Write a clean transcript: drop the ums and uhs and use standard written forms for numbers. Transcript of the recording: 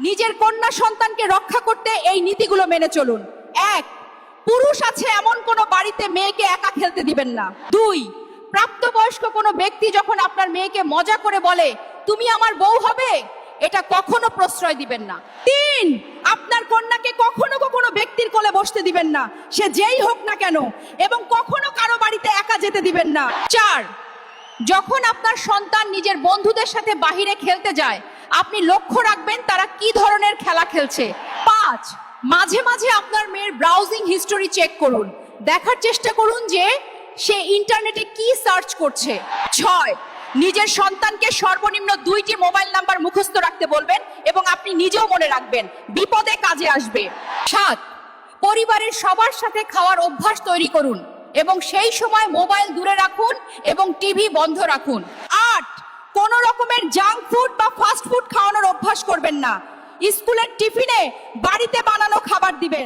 নিজের কন্যা সন্তানকে রক্ষা করতে এই নীতিগুলো মেনে চলুন। 1, পুরুষ আছে এমন কোনো বাড়িতে মেয়েকে একা খেলতে দিবেন না। 2, প্রাপ্তবয়স্ক কোনো ব্যক্তি যখন আপনার মেয়েকে মজা করে বলে তুমি আমার বউ হবে, এটা কখনো প্রশ্রয় দিবেন না। 3, আপনার কন্যাকে কখনো কোনো ব্যক্তির কোলে বসতে দিবেন না, সে যেই হোক না কেন, এবং কখনো কারো বাড়িতে একা যেতে দিবেন না। 4, যখন আপনার সন্তান নিজের বন্ধুদের সাথে বাহিরে খেলতে যায়, আপনি লক্ষ্য রাখবেন তারা কি ধরনের খেলা খেলছে। 5, মাঝে মাঝে আপনার মেয়ের ব্রাউজিং হিস্টোরি চেক করুন, দেখার চেষ্টা করুন যে সে ইন্টারনেটে কি সার্চ করছে। 6, নিজের সন্তানকে সর্বনিম্ন 2টি মোবাইল নাম্বার মুখস্থ রাখতে বলবেন এবং আপনি নিজেও মনে রাখবেন, বিপদে কাজে আসবে। 7, পরিবারের সবার সাথে খাওয়ার অভ্যাস তৈরি করুন এবং সেই সময় মোবাইল দূরে রাখুন এবং টিভি বন্ধ রাখুন। 8, কোন রকমের জাঙ্ক ফুড বা ফাস্ট ফুড খাওয়ানোর অভ্যাস করবেন না। স্কুলের টিফিনে বাড়িতে বানানো খাবার দিবেন।